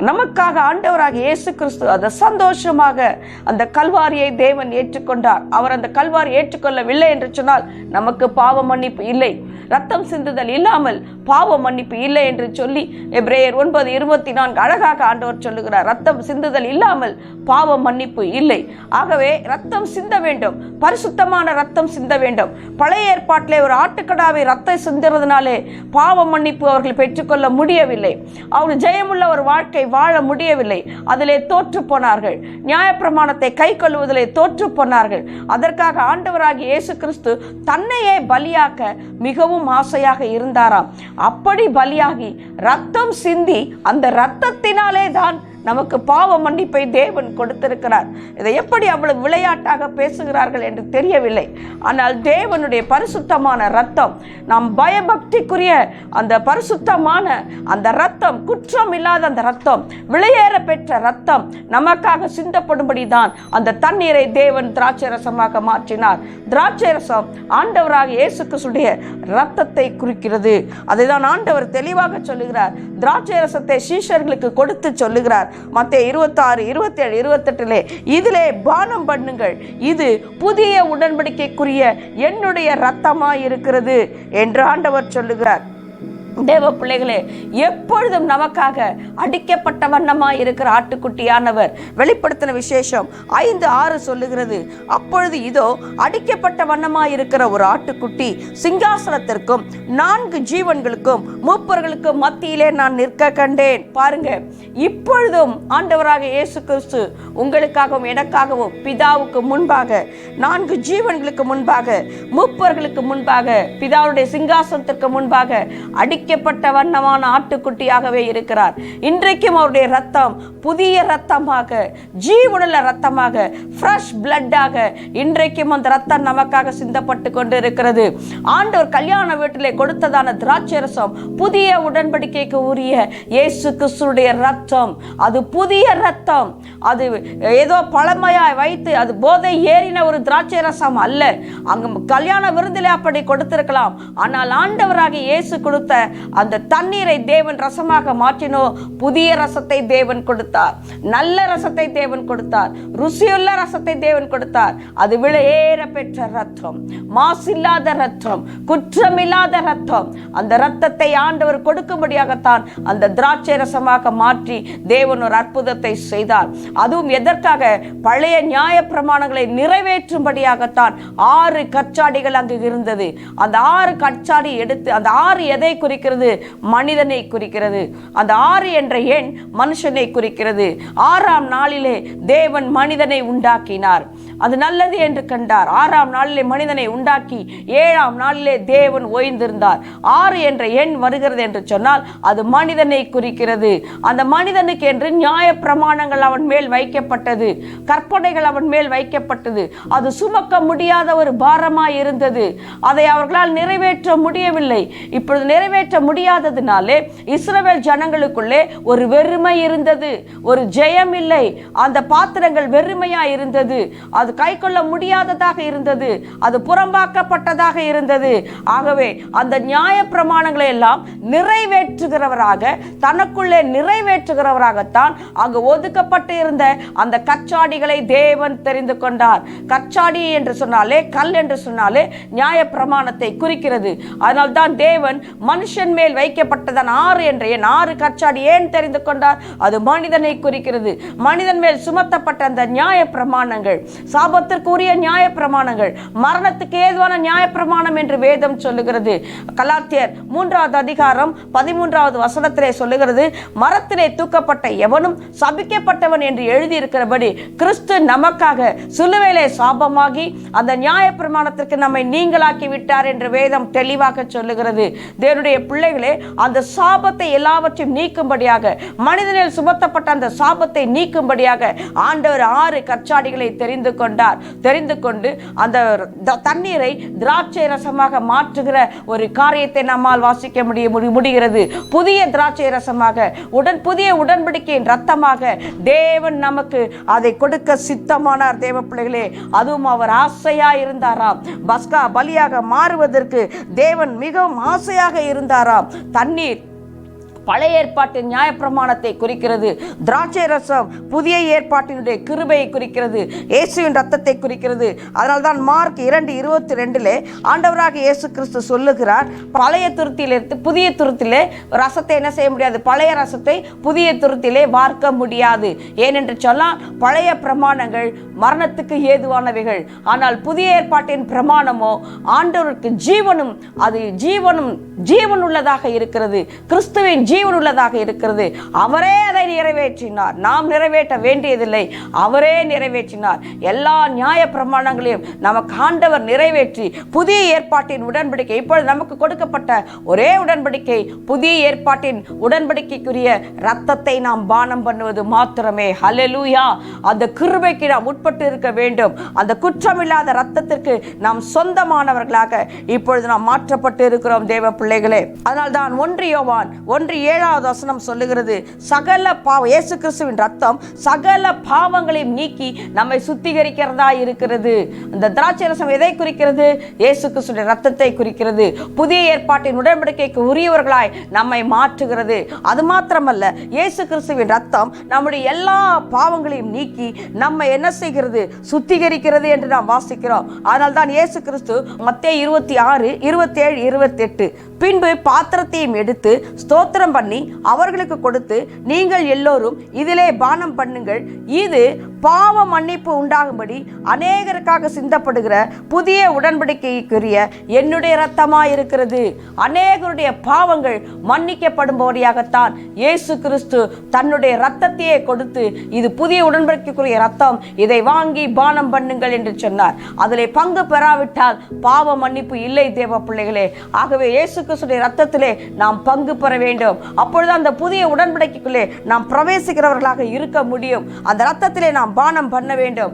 நமக்காக ஆண்டவராக இயேசு கிறிஸ்து அந்த சந்தோஷமாக அந்த கல்வாரியை தேவன் ஏற்றுக்கொண்டார். அவர் அந்த கல்வாரி ஏற்றுக்கொள்ளவில்லை என்று சொன்னால் நமக்கு பாவ மன்னிப்பு இல்லை. ரத்தம் சிந்துதல் இல்லாமல் பாவ மன்னிப்பு இல்லை என்று சொல்லி எபிரேயர் 9:24 அழகாக ஆண்டவர் சொல்லுகிறார். ரத்தம் சிந்துதல் இல்லாமல் பாவ மன்னிப்பு இல்லை. ஆகவே ரத்தம் சிந்த வேண்டும், பரிசுத்தமான ரத்தம் சிந்த வேண்டும். பழைய ஏற்பாட்டிலே ஒரு ஆட்டுக்கடாவை ரத்தம் சிந்துறதுனாலே பாவ மன்னிப்பு அவர்கள் பெற்றுக்கொள்ள முடியவில்லை. அவர்கள் ஜெயமுள்ள ஒரு வாழ்க்கை வாழ முடியவில்லை. அதிலே தோற்று போனார்கள். நியாயப்பிரமாணத்தை கை கொள்வதிலே தோற்று போனார்கள். அதற்காக ஆண்டவராகிய இயேசு கிறிஸ்து தன்னையே பலியாக்க மிகவும் ஆசையாக இருந்தாராம். அப்படி பலியாகி ரத்தம் சிந்தி அந்த இரத்தத்தினாலே தான் நமக்கு பாவ மன்னிப்பை தேவன் கொடுத்திருக்கிறார். இதை எப்படி அவ்வளவு விளையாட்டாக பேசுகிறார்கள் என்று தெரியவில்லை. ஆனால் தேவனுடைய பரிசுத்தமான ரத்தம், நாம் பயபக்திக்குரிய அந்த பரிசுத்தமான அந்த ரத்தம், குற்றம் இல்லாத அந்த ரத்தம், விளையேற பெற்ற ரத்தம் நமக்காக சிந்தப்படும்படி தான் அந்த தண்ணீரை தேவன் திராட்சை ரசமாக மாற்றினார். திராட்சை ரசம் ஆண்டவராக இயேசு கிறிஸ்துடைய ரத்தத்தை குறிக்கிறது. அதை தான் ஆண்டவர் தெளிவாக சொல்லுகிறார். திராட்சை ரசத்தை சீஷர்களுக்கு கொடுத்து சொல்லுகிறார். மத்தேயு 26, 27, 28 இதிலே பானம் பண்ணுங்கள், இது புதிய உடன்படிக்கைக்குரிய என்னுடைய இரத்தமாய் இருக்கிறது என்று ஆண்டவர் சொல்லுகிறார். தேவ பிள்ளைகளே, எப்பொழுதும் நமக்காக அடிக்கப்பட்ட வண்ணமாய் இருக்கிற ஆட்டுக்குட்டியானவர். வெளிப்படுத்தின விசேஷம் 5:6 சொல்லுகிறது, அப்பொழுது இதோ அடிக்கப்பட்ட வண்ணமாய் இருக்கிற ஒரு ஆட்டுக்குட்டி சிங்காசனத்திற்கும் 4 ஜீவன்களுக்கும் மூப்பர்களுக்கும் மத்தியிலே நான் நிற்க கண்டேன். பாருங்க, இப்பொழுதும் ஆண்டவராக இயேசு கிறிஸ்து உங்களுக்காகவும் எனக்காகவும் பிதாவுக்கு முன்பாக 4 ஜீவன்களுக்கு முன்பாக மூப்பர்களுக்கு முன்பாக பிதாவுடைய சிங்காசனத்திற்கு முன்பாக அடிக்கப்பட்ட வண்ணமான ஆட்டுக்குட்டியாகவே இருக்கிறார். இன்றைக்கும் அவருடைய ரத்தம் புதிய ரத்தமாக, ஜீவனுள்ள ரத்தமாக, ஃப்ரெஷ் பிளட்டாக இன்றைக்கும் அந்த ரத்தம் நமக்காக சிந்தப்பட்டு கொண்டு இருக்கிறது. ஆண்டவர் கல்யாண வீட்டிலே கொடுத்ததான திராட்சை ரசம் புதிய உடன்படிக்கைக்கு உரிய இயேசு கிறிஸ்துடைய ரத்தம். அது புதிய ரத்தம். அது ஏதோ பழமையாய் வைத்து அது போதை ஏறின ஒரு திராட்சை ரசம் அல்ல. அங்கு கல்யாண விருந்திலே அப்படி கொடுத்திருக்கலாம். ஆனால் ஆண்டவராக இயேசு கொடுத்த அந்த தண்ணீரை தேவன் ரசமாக மாற்றினோ, புதிய ரசத்தை தேவன் கொடுத்தார். நல்ல ரசத்தை தேவன் கொடுத்தார். ருசியுள்ள ரசத்தை தேவன் கொடுத்தார். அது விலையேற பெற்ற ரத்தம், மாசில்லாத ரத்தம், குற்றமில்லாத ரத்தம். அந்த ரத்தத்தை ஆண்டவர் கொடுக்கும்படியாகத்தான் அந்த திராட்சை ரசமாக மாற்றி தேவன் ஒரு அற்புதத்தை செய்தார். அதுவும் எதற்காக? பழைய நியாய பிரமாணங்களை நிறைவேற்றும்படியாகத்தான் 6 கற்சாடிகள் அங்கு இருந்தது. அந்த 6 கற்சாடி எடுத்து, அந்த 6 எதை குறிக்கிறது? மனிதனை குறிக்கிறது. அந்த 6 என்ற எண் மனுஷனை குறிக்கிறது. 6ஆம் நாளிலே தேவன் மனிதனை உண்டாக்கினார். அது நல்லது என்று கண்டார். 6ஆம் நாளிலே மனிதனை உண்டாக்கி 7ஆம் நாளிலே தேவன் ஓய்ந்திருந்தார். 6 என்ற எண் வருகிறது என்று சொன்னால் அது மனிதனை குறிக்கிறது. அந்த மனிதனுக்கு என்று நியாய பிரமாணங்கள் அவன் மேல் வைக்கப்பட்டது, கற்பனைகள் அவன் மேல் வைக்கப்பட்டது. அது சுமக்க முடியாத ஒரு பாரமாய் இருந்தது. அதை அவர்களால் நிறைவேற்ற முடியவில்லை. இப்பொழுது நிறைவேற்ற முடியாததினாலே இஸ்ரவேல் ஜனங்களுக்குள்ளே ஒரு வெறுமை இருந்தது, ஒரு ஜெயம் இல்லை. அந்த பாத்திரங்கள் வெறுமையா இருந்தது. அது கை கொள்ள முடியாததாக இருந்தது. அது புறம்பாக்கப்பட்டதாக இருந்தது. ஆகவே அந்த நியாய பிரமாணங்களை எல்லாம் நிறைவேற்றுகிறவராக, தனக்குள்ளே நிறைவேற்றுகிறவராகத்தான் அங்கு ஒதுக்கப்பட்டு இருந்த அந்த கச்சாடிகளை தேவன் தெரிந்து கொண்டார். கச்சாடி என்று சொன்னாலே, கல் என்று சொன்னாலே நியாய பிரமாணத்தை குறிக்கிறது. அதனால்தான் தேவன் மனுஷன் மேல் வைக்கப்பட்டதான் 6 என்ற எண், 6 கச்சாடி ஏன் தெரிந்து கொண்டார்? அது மனிதனை குறிக்கிறது. மனிதன் மேல் சுமத்தப்பட்ட அந்த நியாய பிரமாணங்கள், சாபத்திற்குரிய நியாய பிரமாணங்கள், மரணத்துக்கு ஏதுவான நியாய பிரமாணம் என்று வேதம் சொல்லுகிறது. கலாத்தியர் 3வது அதிகாரம் 13வது வசனத்திலே சொல்லுகிறது, மரத்திலே தூக்கப்பட்ட எவனும் சபிக்கப்பட்டவன் என்று எழுதியிருக்கிறபடி கிறிஸ்து நமக்காக சிலுவையிலே சாபமாகி அந்த நியாய பிரமாணத்திற்கு நம்மை நீங்களாக்கி விட்டார் என்று வேதம் தெளிவாக சொல்லுகிறது. தேவனுடைய பிள்ளைகளே, அந்த சாபத்தை எல்லாவற்றையும் நீக்கும்படியாக, மனிதனில் சுமத்தப்பட்ட அந்த சாபத்தை நீக்கும்படியாக ஆண்டவர் 6 கற்சாடிகளை தெரிந்து கொண்டார். தெரிந்து கொண்டு அந்த தண்ணீரை திராட்சை ரசமாக மாற்றுகிற ஒரு காரியத்தை நம்மால் வாசிக்க முடிகிறது. புதிய திராட்சை ரசமாக, புதிய உடன்படிக்கையின் ரத்தமாக தேவன் நமக்கு அதை கொடுக்க சித்தமானார். தேவ பிள்ளைகளே, அதுவும் அவர் ஆசையா இருந்தாராம். பஸ்கா பலியாக மாறுவதற்கு தேவன் மிகவும் ஆசையாக இருந்தாராம். தண்ணீர் பழைய ஏற்பாட்டின் நியாயப்பிரமாணத்தை குறிக்கிறது. திராட்சை ரசம் புதிய ஏற்பாட்டினுடைய கிருபையை குறிக்கிறது, இயேசுவின் ரத்தத்தை குறிக்கிறது. அதனால்தான் மார்க் 2:22 ஆண்டவராக இயேசு கிறிஸ்து சொல்லுகிறார், பழைய துருத்தியிலிருந்து புதிய துருத்திலே ரசத்தை என்ன செய்ய முடியாது, பழைய ரசத்தை புதிய துருத்திலே வார்க்க முடியாது. ஏனென்று சொன்னால் பழைய பிரமாணங்கள் மரணத்துக்கு ஏதுவானவைகள், ஆனால் புதிய ஏற்பாட்டின் பிரமாணமோ ஆண்டவருக்கு ஜீவனும், அது ஜீவன் உள்ளதாக இருக்கிறது, கிறிஸ்துவின் ஜீவன் உள்ளதாக இருக்கிறது. அவரே அதை நிறைவேற்றினார், நாம் நிறைவேற்ற வேண்டியதில்லை, அவரே நிறைவேற்றினார். எல்லா நியாய பிரமாணங்களையும் நமக்கு ஆண்டவர் நிறைவேற்றி புதிய ஏற்பாட்டின் உடன்படிக்கை, இப்பொழுது நமக்கு கொடுக்கப்பட்ட ஒரே உடன்படிக்கை புதிய ஏற்பாட்டின் உடன்படிக்கைக்குரிய இரத்தத்தை நாம் பானம் பண்ணுவது மாத்திரமே. ஹல்லேலூயா! அந்த கிருபைக்கு நாம் உட்பட்டு இருக்க வேண்டும். அந்த குற்றமில்லாத இரத்தத்திற்கு நாம் சொந்தமானவர்களாக இப்பொழுது நாம் மாற்றப்பட்டு இருக்கிறோம் தேவ பிள்ளைகளே. அதனால்தான் 1 யோவான் 1:7 சொல்லுகிறது, சகல இயேசு கிறிஸ்துவின் ரத்தம் சகல பாவங்களையும் நீக்கி நம்மை சுத்திகரிக்கிறதா இருக்கிறது. அந்த திராட்சை ரசம் எதை குறிக்கிறது? இயேசு கிறிஸ்துவின் ரத்தத்தை குறிக்கிறது. புதிய ஏற்பாட்டின் உடன்படிக்கைக்கு உரியவர்களாய் நம்மை மாற்றுகிறது. அது மாத்திரமல்ல, இயேசு கிறிஸ்துவின் ரத்தம் நம்முடைய எல்லா பாவங்களையும் நீக்கி நம்மை என்ன செய்கிறது, சுத்திகரிக்கிறது என்று நாம் வாசிக்கிறோம். அதனால்தான் இயேசு கிறிஸ்து மத்தேயு 26:27-28 பின்பு பாத்திரத்தையும் எடுத்து ஸ்தோத்திரம் பண்ணி அவர்களுக்கு கொடுத்து, நீங்கள் எல்லோரும் இதிலே பானம் பண்ணுங்கள், இது பாவ மன்னிப்பு உண்டாகும்படி அநேகருக்காக சிந்தப்படுகிற புதிய உடன்படிக்கைக்குரிய என்னுடைய இரத்தமாயிருக்கிறது. அநேகருடைய பாவங்கள் மன்னிக்கப்படும்படியாகத்தான் இயேசு கிறிஸ்து தன்னுடைய இரத்தத்தையே கொடுத்து, இது புதிய உடன்படிக்கைக்குரிய இரத்தம், இதை வாங்கி பானம் பண்ணுங்கள் என்று சொன்னார். அதிலே பங்கு பெறாவிட்டால் பாவ மன்னிப்பு இல்லை தேவ பிள்ளைகளே. ஆகவே இயேசு கிறிஸ்துடைய இரத்தத்திலே நாம் பங்கு பெற வேண்டும். அப்பொழுது அந்த புதிய உடன்படிக்கைக்குள்ளே நாம் பிரவேசிக்கிறவர்களாக இருக்க முடியும். அந்த இரத்தத்திலே நாம் பானம் பண்ண வேண்டும்.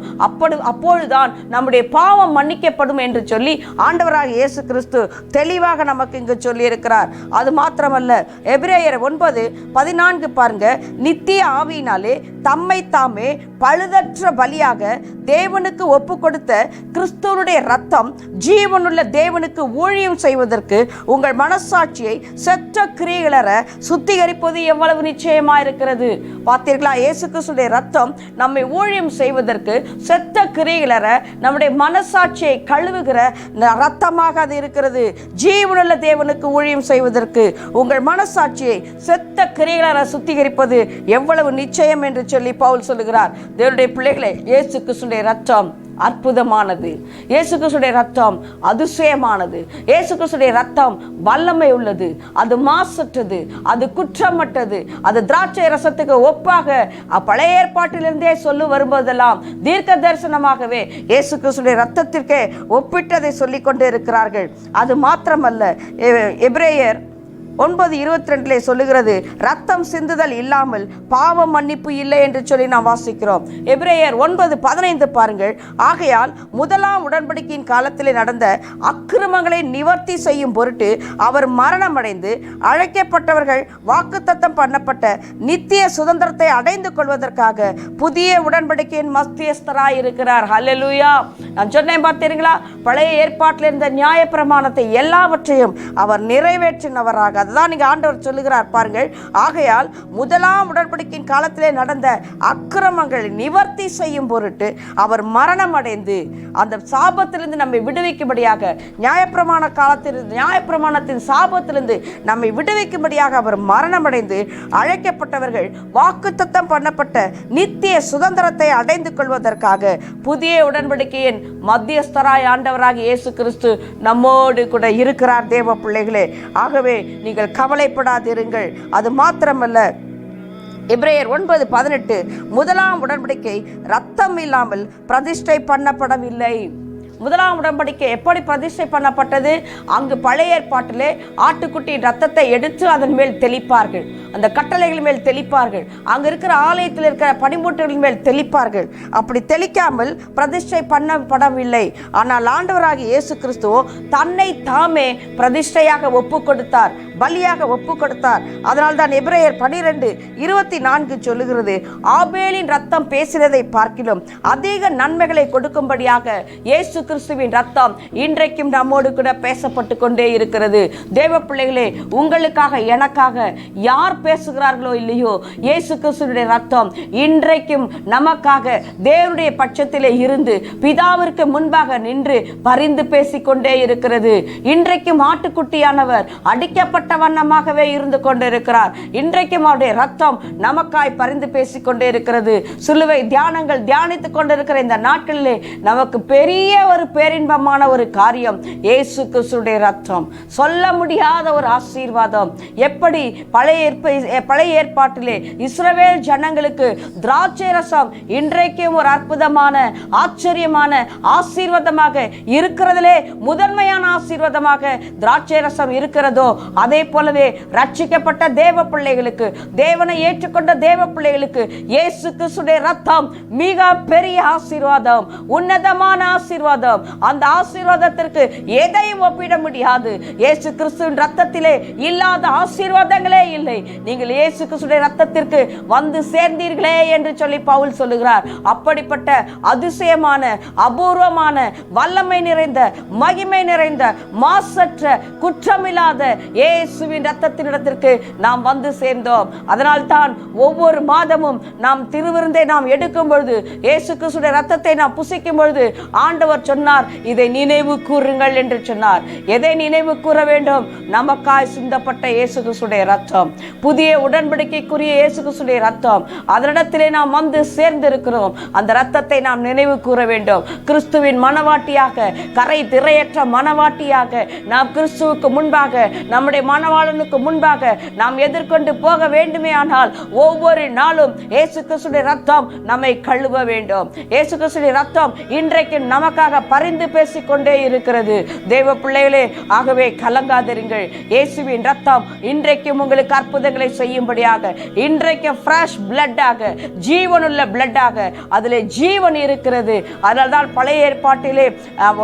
அப்பொழுதுதான் நம்முடைய பாவம் மன்னிக்கப்படும் என்று சொல்லி ஆண்டவராக இயேசு கிறிஸ்து தெளிவாக நமக்கு இங்கு சொல்லி இருக்கிறார். அது மாத்திரமல்ல, எபிரேயர் 9:14 பாருங்க, நித்திய ஆவியினாலே தம்மை தாமே பழுதற்ற பலியாக தேவனுக்கு ஒப்பு கொடுத்த கிறிஸ்துவனுடைய ரத்தம் ஜீவனுள்ள தேவனுக்கு ஊழியம் செய்வதற்கு உங்கள் மனசாட்சியை செத்த கிரியைகளற சுத்திகரிப்பது எவ்வளவு நிச்சயமா இருக்கிறது. பார்த்தீர்களா? இயேசு கிறிஸ்துடைய ரத்தம் நம்மை ஊழியம் செய்வதற்கு, செத்த கிரியைகளற நம்முடைய மனசாட்சியை கழுவுகிற ரத்தமாக அது இருக்கிறது. ஜீவனுள்ள தேவனுக்கு ஊழியம் செய்வதற்கு உங்கள் மனசாட்சியை செத்த கிரியைகளற சுத்திகரிப்பது எவ்வளவு நிச்சயம் என்று சொல்லி பவுல் சொல்லுகிறார். தேவனுடைய பிள்ளைகளே, இயேசு கிறிஸ்துடைய ரத்தம் அற்புதமானது, இயேசு கிறிஸ்துடைய ரத்தம் அதிசயமானது, இயேசு கிறிஸ்துடைய ரத்தம் வல்லமை உள்ளது, அது மாசற்றது, அது குற்றமற்றது, அது திராட்சை ரசத்துக்கு ஒப்பாக பழைய ஏற்பாட்டிலிருந்தே சொல்லி வரும்போதெல்லாம் தீர்க்க தரிசனமாகவே இயேசு கிறிஸ்துடைய ரத்தத்திற்கே ஒப்பிட்டதை சொல்லிக் கொண்டே இருக்கிறார்கள். அது மாத்திரமல்ல, எபிரேயர் 9:22 சொல்லுகிறது, ரத்தம் சிந்துதல் இல்லாமல் பாவ மன்னிப்பு இல்லை என்று சொல்லி நாம் வாசிக்கிறோம். எபிரேயர் 9:15 பாருங்கள், ஆகையால் முதலாம் உடன்படிக்கையின் காலத்திலே நடந்த அக்கிரமங்களை நிவர்த்தி செய்யும் பொருட்டு அவர் மரணமடைந்து அழைக்கப்பட்டவர்கள் வாக்குத்தத்தம் பண்ணப்பட்ட நித்திய சுதந்திரத்தை அடைந்து கொள்வதற்காக புதிய உடன்படிக்கையின் மத்தியஸ்தராய் இருக்கிறார். ஹல்லேலூயா! நான் சொன்னேன் பார்த்தீர்களா? பழைய ஏற்பாட்டில் இருந்த நியாய பிரமாணத்தை எல்லாவற்றையும் அவர் நிறைவேற்றினவராக, அதுதான் நீங்க ஆண்டவர் சொல்லுகிறார் பாருங்கள். ஆகையால் முதலாம் உடன்படிக்கையின் காலத்திலே நடந்த அக்கிரமங்களை நிவர்த்தி செய்யும் பொருட்டு அவர் மரணம் அடைந்து அந்த சாபத்திலிருந்து நம்மை விடுவிக்கும்படியாக, நியாயப்பிரமாண காலத்திலிருந்து, நியாயப்பிரமாணத்தின் சாபத்திலிருந்து நம்மை விடுவிக்கும்படியாக அவர் மரணம் அடைந்து அழைக்கப்பட்டவர்கள் வாக்குத்தத்தம் பண்ணப்பட்ட நித்திய சுதந்திரத்தை அடைந்து கொள்வதற்காக புதிய உடன்படிக்கையின் மத்தியஸ்தராய் ஆண்டவராக இயேசு கிறிஸ்து நம்மோடு கூட இருக்கிறார் தேவ பிள்ளைகளே. ஆகவே நீங்கள் கவலைப்படாதிருங்கள். அது மாத்திரமல்ல, எபிரேயர் 9:18 முதலாம் உடன்படிக்கை ரத்தம் இல்லாமல் பிரதிஷ்டை பண்ணப்படவில்லை. முதலாம் உடன்படிக்கை எப்படி பிரதிஷ்டை பண்ணப்பட்டது? அங்கு பழைய ஏற்பாட்டிலே ஆட்டுக்குட்டியின் ரத்தத்தை எடுத்து அதன் மேல் தெளிப்பார்கள், அந்த கட்டளைகள் மேல் தெளிப்பார்கள், அங்கு இருக்கிற ஆலயத்தில் இருக்கிற பனிமூட்டுகளின் மேல் தெளிப்பார்கள். அப்படி தெளிக்காமல் பிரதிஷ்டை பண்ணப்படவில்லை. ஆனால் ஆண்டவராகிய இயேசு கிறிஸ்துவோ தன்னை தாமே பிரதிஷ்டையாக ஒப்பு கொடுத்தார், பலியாக ஒப்பு கொடுத்தார். அதனால்தான் எபிரேயர் 12:24 சொல்லுகிறது, ஆபேலின் ரத்தம் பேசினதை பார்க்கிலும் அதிக நன்மைகளை கொடுக்கும்படியாக இயேசு கிறிஸ்துவின் ரத்தம் இன்றைக்கும் நம்மோடு கூட பேசப்பட்டு கொண்டே இருக்கிறது. தேவ பிள்ளைகளே, உங்களுக்காக எனக்காக யார் பேசுகிறார்களோ இல்லையோ, இயேசு கிறிஸ்துவினுடைய ரத்தம் இன்றைக்கும் நமக்காக தேவனுடைய பட்சத்திலே இருந்து பிதாவிற்கு முன்பாக நின்று பரிந்து பேசிக்கொண்டே இருக்கிறது. இன்றைக்கும் ஆட்டுக்குட்டியானவர் அடிக்கப்பட்ட வண்ணமாகவே இருந்து கொண்டிருக்கிறார். இன்றைக்கும் அவருடைய ரத்தம் நமக்காய் பரிந்து பேசிக்கொண்டே இருக்கிறது. சிலுவை தியானங்கள் தியானித்துக் கொண்டிருக்கிற இந்த நாட்களிலே நமக்கு பெரிய ஒரு பேரின்பமான ஒரு காரியம் இயேசு கிறிஸ்துவினுடைய ரத்தம். சொல்ல முடியாத ஒரு ஆசீர்வாதம். எப்படி பழைய ஏற்பாட்டிலே இஸ்ரவேல் ஜனங்களுக்கு திராட்சை ரசம் இன்றைக்கும் ஒரு அற்புதமான ஆச்சரியமான ஆசீர்வாதமாக இருக்கிறதிலே முதன்மையான ஆசீர்வாதமாக திராட்சை ரசம் இருக்கிறதோ, அதே போலவே ரட்சிக்கப்பட்ட தேவ பிள்ளைகளுக்கு, தேவனை ஏற்றுக்கொண்ட தேவ பிள்ளைகளுக்கு இயேசு கிறிஸ்துவினுடைய ரத்தம் மிக பெரிய ஆசீர்வாதம், உன்னதமான ஆசீர்வாதம். அந்த ஆசீர்வாதத்திற்கு எதையும் ஒப்பிட முடியாது. இயேசு கிறிஸ்துவின் ரத்தத்திலே இல்லாத ஆசீர்வாதங்களே இல்லை. நீங்கள் இயேசு கிறிஸ்துவின் ரத்தத்திற்கு வந்து சேர்ந்தீர்களே என்று சொல்லி பவுல் சொல்லுகிறார். அப்படிப்பட்ட அதிசயமான, அபூர்வமான, வல்லமை நிறைந்த, மகிமை நிறைந்த, மாசற்ற, குற்றமில்லாத இயேசுவின் ரத்தத்தினிடத்திற்கு நாம் வந்து சேர்ந்தோம். அதனால் தான் ஒவ்வொரு மாதமும் நாம் திருவிருந்தை நாம் எடுக்கும் பொழுது, இயேசு கிறிஸ்துவின் ரத்தத்தை நாம் புசிக்கும் பொழுது ஆண்டவர் சொன்னார், இதை நினைவு கூறுங்கள் என்று சொன்னார். எதை நினைவு கூற வேண்டும்? நமக்காய் சிந்தப்பட்ட இயேசு கிறிஸ்துவின் ரத்தம், புதிய உடன்படிக்கைக்குரிய இயேசு கிறிஸ்துவின் ரத்தம். அதனிடத்திலே நாம் வந்து சேர்ந்திருக்கிறோம். அந்த ரத்தத்தை நாம் நினைவு கூற வேண்டும். கிறிஸ்துவின் மனவாட்டியாக, கரை திரையற்ற மனவாட்டியாக நாம் கிறிஸ்துவுக்கு முன்பாக, நம்முடைய மனவாளனுக்கு முன்பாக நாம் எதிர்கொண்டு போக வேண்டுமே. ஆனால் ஒவ்வொரு நாளும் இயேசு கிறிஸ்துவின் ரத்தம் நம்மை கழுவ வேண்டும். இயேசு கிறிஸ்துவின் ரத்தம் இன்றைக்கு நமக்காக பரிந்து பேசிக்கொண்டே இருக்கிறது. தேவ பிள்ளைகளே, ஆகவே கலங்காதிருங்கள். இயேசுவின் ரத்தம் இன்றைக்கும் உங்களுக்கு அற்புதங்களை செய்யும்படியாக, இன்றைக்கு ஃப்ரெஷ் பிளட்டாக, ஜீவனுள்ள பிளட்டாக, அதிலே ஜீவன் இருக்கிறது. அதனால்தான் பழைய ஏற்பாட்டிலே